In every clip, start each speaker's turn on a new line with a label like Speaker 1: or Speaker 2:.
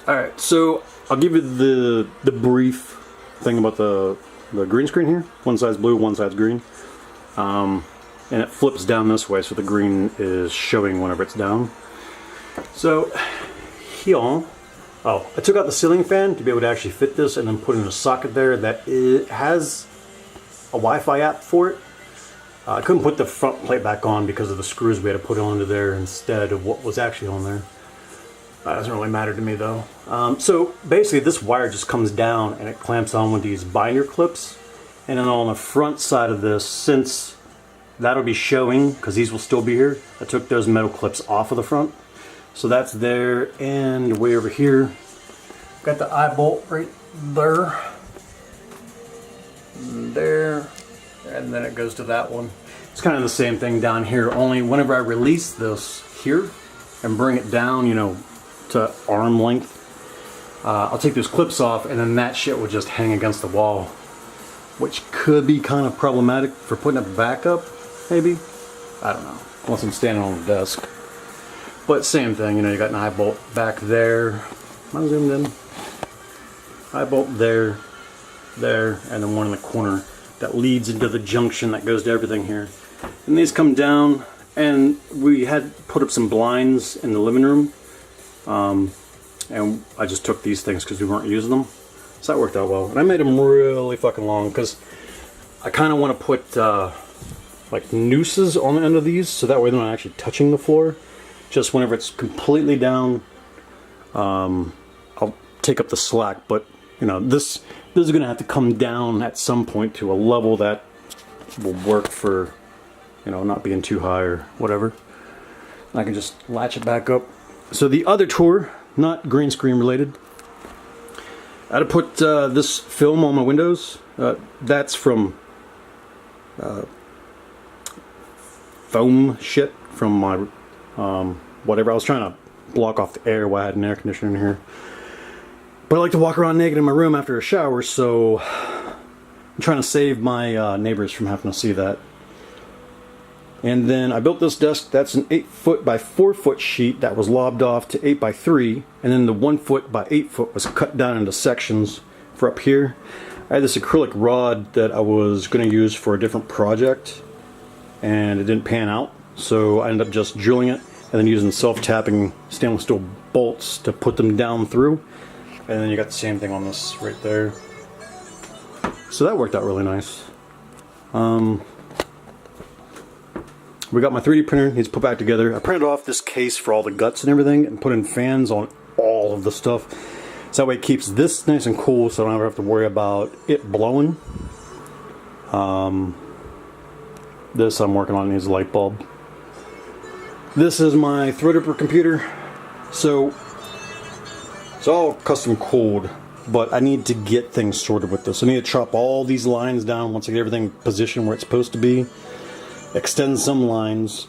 Speaker 1: Alright, so I'll give you the brief thing about the green screen here. One side's blue, one side's green. And it flips down this way, so the green is showing whenever it's down. So, here, I took out the ceiling fan to be able to actually fit this and then put in a socket there that it has a Wi-Fi app for it. I couldn't put the front plate back on because of the screws we had to put onto there instead of what was actually on there. That doesn't really matter to me though. So basically this wire just comes down and it clamps on with these binder clips. And then on the front side of this, since that'll be showing, because these will still be here, I took those metal clips off of the front. So that's there, and way over here, got the eye bolt right there. There, and then it goes to that one. It's kind of the same thing down here, only whenever I release this here and bring it down, you know, to arm length, I'll take those clips off and then that shit will just hang against the wall, which could be kind of problematic for putting it back up, maybe. I don't know, unless I'm standing on the desk. But same thing, you know, you got an eye bolt back there. Am I zoomed in? Eye bolt there, there, and then one in the corner that leads into the junction that goes to everything here. And these come down, and we had put up some blinds in the living room. And I just took these things because we weren't using them. So that worked out well. And I made them really fucking long because I kind of want to put like nooses on the end of these so that way they're not actually touching the floor. Just whenever it's completely down, I'll take up the slack. But you know, this is going to have to come down at some point to a level that will work for, you know, not being too high or whatever. And I can just latch it back up. So the other tour, not green screen related, I had to put this film on my windows. That's from foam shit from my whatever. I was trying to block off the air while I had an air conditioner in here. But I like to walk around naked in my room after a shower, so I'm trying to save my neighbors from having to see that. And then I built this desk. That's an 8-foot by 4-foot sheet that was lobbed off to 8 by 3, and then the 1-foot by 8-foot was cut down into sections for up here. I had this acrylic rod that I was going to use for a different project, and it didn't pan out, so I ended up just drilling it and then using self-tapping stainless steel bolts to put them down through. And then you got the same thing on this right there. So that worked out really nice. We got my 3D printer, needs put back together. I printed off this case for all the guts and everything and put in fans on all of the stuff. So that way it keeps this nice and cool so I don't ever have to worry about it blowing. This I'm working on needs a light bulb. This is my Threadripper computer. So it's all custom cooled, but I need to get things sorted with this. I need to chop all these lines down once I get everything positioned where it's supposed to be. Extend some lines,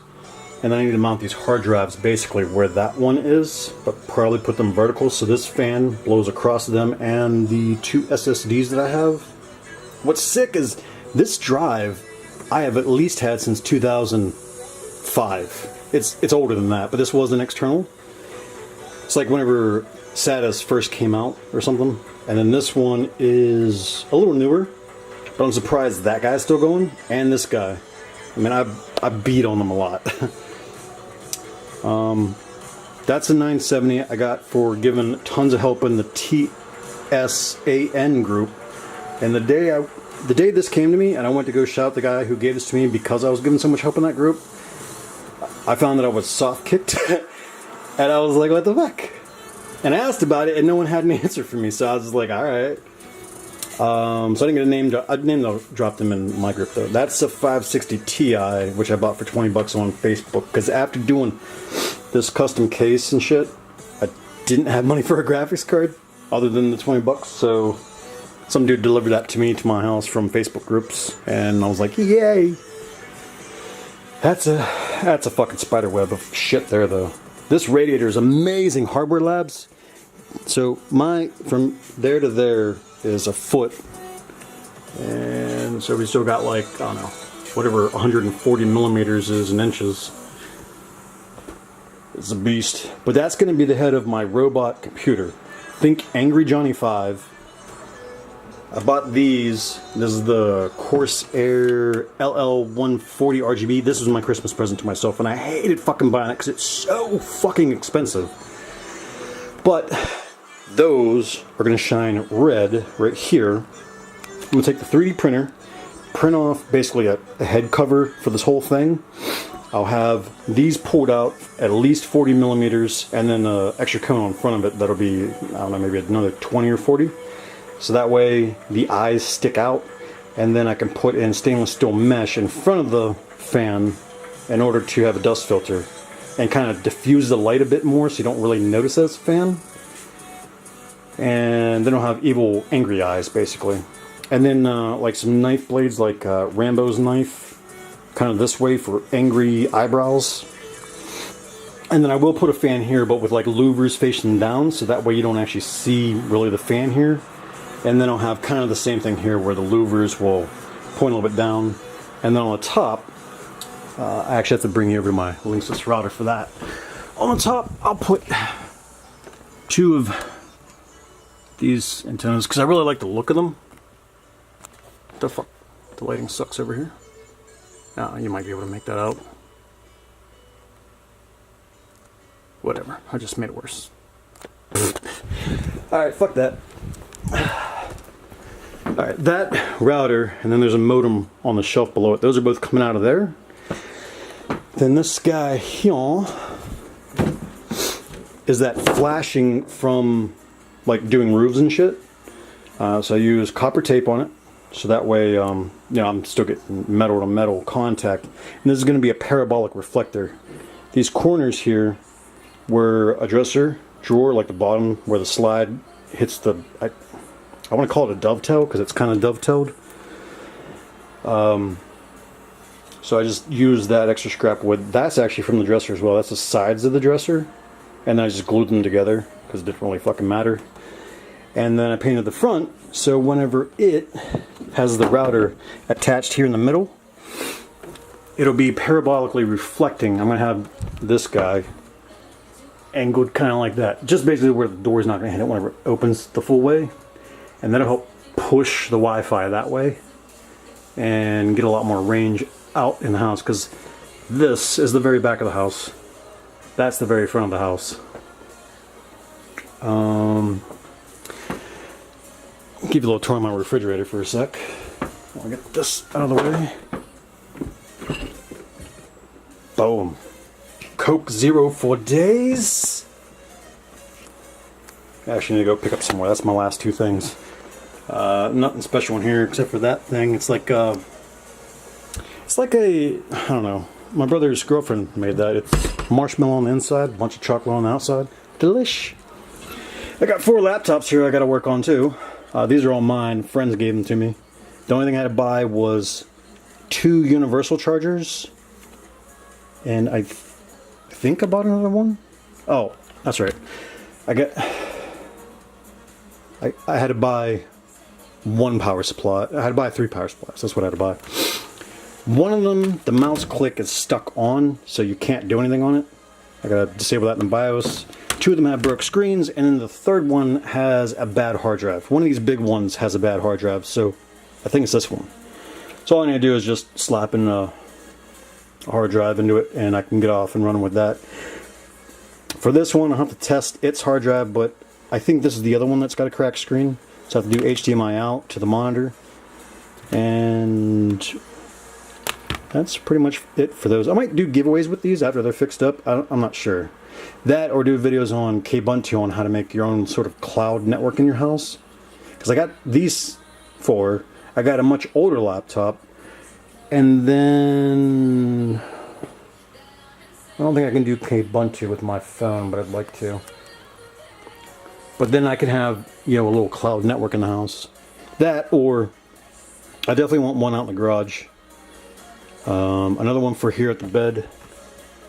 Speaker 1: and then I need to mount these hard drives basically where that one is, but probably put them vertical so this fan blows across them and the 2 SSDs that I have. What's sick is this drive I have at least had since 2005. It's older than that, but this was an external. It's like whenever SATA first came out or something, and then this one is a little newer, but I'm surprised that guy's still going, and this guy. I mean, I beat on them a lot. That's a 970 I got for giving tons of help in the TSAN group. And the day this came to me and I went to go shout the guy who gave this to me because I was giving so much help in that group, I found that I was soft kicked. And I was like, what the fuck? And I asked about it and no one had an answer for me. So I was just like, alright. So I didn't get a name. I dropped them in my group though. That's a 560 Ti, which I bought for 20 bucks on Facebook. Because after doing this custom case and shit, I didn't have money for a graphics card other than the 20 bucks. So some dude delivered that to me to my house from Facebook groups, and I was like, yay! That's a fucking spider web of shit there though. This radiator is amazing. Hardware Labs. So from there to there is a foot, and so we still got like, I don't know, whatever 140 millimeters is in inches. It's a beast. But that's going to be the head of my robot computer. think Angry Johnny 5. I bought these. This is the Corsair LL140 RGB. This was my Christmas present to myself, and I hated fucking buying it because it's so fucking expensive. But those are going to shine red right here. I'm going to take the 3D printer, print off basically a head cover for this whole thing. I'll have these pulled out at least 40 millimeters, and then an extra cone on front of it that'll be, I don't know, maybe another 20 or 40. So that way the eyes stick out, and then I can put in stainless steel mesh in front of the fan in order to have a dust filter and kind of diffuse the light a bit more so you don't really notice that it's a fan. And then I'll have evil, angry eyes basically. And then like some knife blades, like Rambo's knife, kind of this way for angry eyebrows. And then I will put a fan here, but with like louvers facing down, so that way you don't actually see really the fan here. And then I'll have kind of the same thing here where the louvers will point a little bit down. And then on the top, I actually have to bring you over my Linksys router for that. On the top, I'll put 2 of these antennas because I really like the look of them. What the fuck? The lighting sucks over here. Now you might be able to make that out. Whatever, I just made it worse. Alright, fuck that. Alright, that router, and then there's a modem on the shelf below it. Those are both coming out of there. Then this guy here is that flashing from like doing roofs and shit. So I use copper tape on it, so that way you know, I'm still getting metal to metal contact. And this is going to be a parabolic reflector. These corners here were a dresser drawer, like the bottom where the slide hits the, I want to call it a dovetail because it's kind of dovetailed. So I just used that extra scrap wood. That's actually from the dresser as well. That's the sides of the dresser. And then I just glued them together because it didn't really fucking matter. And then I painted the front, so whenever it has the router attached here in the middle, it'll be parabolically reflecting. I'm going to have this guy angled kind of like that. Just basically where the door's not going to hit it whenever it opens the full way. And that'll help push the Wi-Fi that way and get a lot more range out in the house, because this is the very back of the house. That's the very front of the house. Give you a little tour on my refrigerator for a sec. I'll get this out of the way. Boom. Coke Zero for days. I actually need to go pick up some more. That's my last 2 things. Nothing special in here except for that thing. It's like a, I don't know. My brother's girlfriend made that. It's marshmallow on the inside, a bunch of chocolate on the outside. Delish. I got 4 laptops here I got to work on too. These are all mine. Friends gave them to me. The only thing I had to buy was 2 universal chargers. And I think I bought another one. Oh, that's right. I had to buy 1 power supply. I had to buy 3 power supplies. That's what I had to buy. One of them, the mouse click is stuck on, so you can't do anything on it. I gotta disable that in the BIOS. 2 of them have broke screens, and then the 3rd one has a bad hard drive. One of these big ones has a bad hard drive, so I think it's this one. So all I need to do is just slap in a hard drive into it, and I can get off and run with that. For this one, I'll have to test its hard drive, but I think this is the other one that's got a cracked screen. So I have to do HDMI out to the monitor. And that's pretty much it for those. I might do giveaways with these after they're fixed up. I'm not sure. That, or do videos on Kubuntu on how to make your own sort of cloud network in your house. Because I got these 4. I got a much older laptop. And then I don't think I can do Kubuntu with my phone, but I'd like to. But then I can have, you know, a little cloud network in the house. That, or I definitely want one out in the garage. Another one for here at the bed,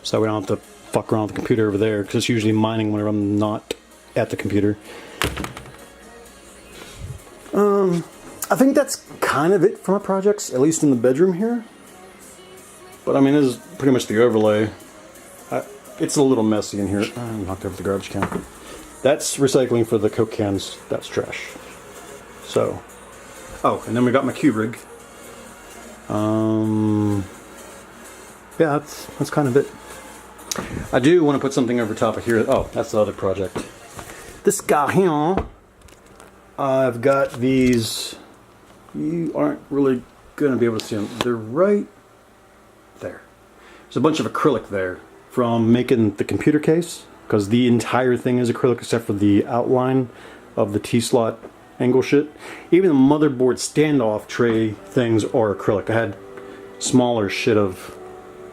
Speaker 1: so we don't have to fuck around with the computer over there, because it's usually mining whenever I'm not at the computer. I think that's kind of it for my projects, at least in the bedroom here. But I mean, this is pretty much the overlay. It's a little messy in here. I knocked over the garbage can. That's recycling for the Coke cans. That's trash. So, oh, and then we got my cube rig. Yeah, that's kind of it. I do want to put something over top of here. Oh, that's the other project. This guy here. I've got these. You aren't really going to be able to see them. They're right there. There's a bunch of acrylic there from making the computer case, because the entire thing is acrylic except for the outline of the T-slot angle shit. Even the motherboard standoff tray things are acrylic. I had smaller shit of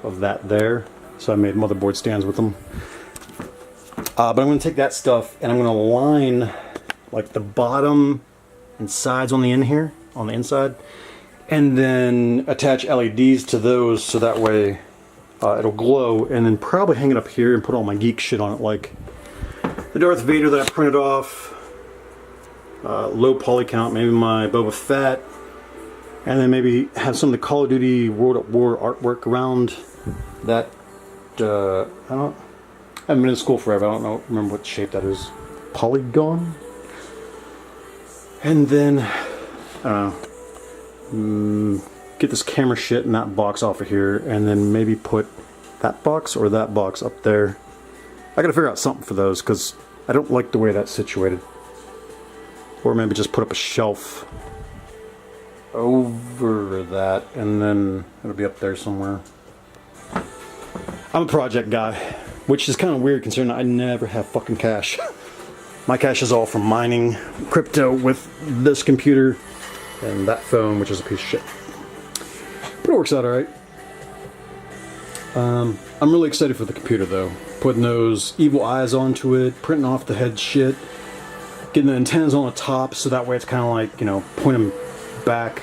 Speaker 1: that there, so I made motherboard stands with them. But I'm going to take that stuff and I'm going to line like the bottom and sides on the end here, on the inside, and then attach LEDs to those so that way it'll glow, and then probably hang it up here and put all my geek shit on it, like the Darth Vader that I printed off, low poly count, maybe my Boba Fett, and then maybe have some of the Call of Duty World at War artwork around that. I haven't been in school forever. I don't remember what shape that is. Polygon? And then, I don't know, get this camera shit and that box off of here, and then maybe put that box or that box up there. I gotta figure out something for those, because I don't like the way that's situated. Or maybe just put up a shelf over that, and then it'll be up there somewhere. I'm a project guy, which is kind of weird considering I never have fucking cash. My cash is all from mining crypto with this computer and that phone, which is a piece of shit. But it works out alright. I'm really excited for the computer though. Putting those evil eyes onto it, printing off the head shit, getting the antennas on the top so that way it's kind of like, you know, pointing back,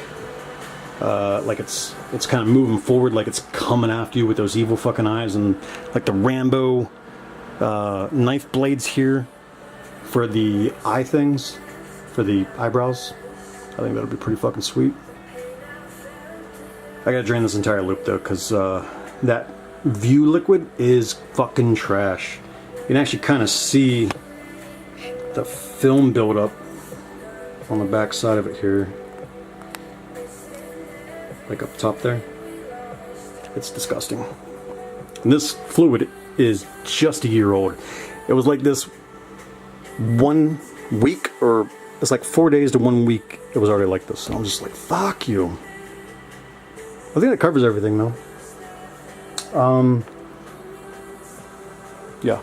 Speaker 1: like it's kind of moving forward, like it's coming after you with those evil fucking eyes, and like the Rambo knife blades here for the eye things, for the eyebrows. I think that'll be pretty fucking sweet. I gotta drain this entire loop though, because that view liquid is fucking trash. You can actually kind of see the film buildup on the back side of it here, like up top there. It's disgusting. And this fluid is just a year old. It was like this 1 week, or it's like 4 days to 1 week, it was already like this. And I'm just like, fuck you. I think that covers everything though. Yeah.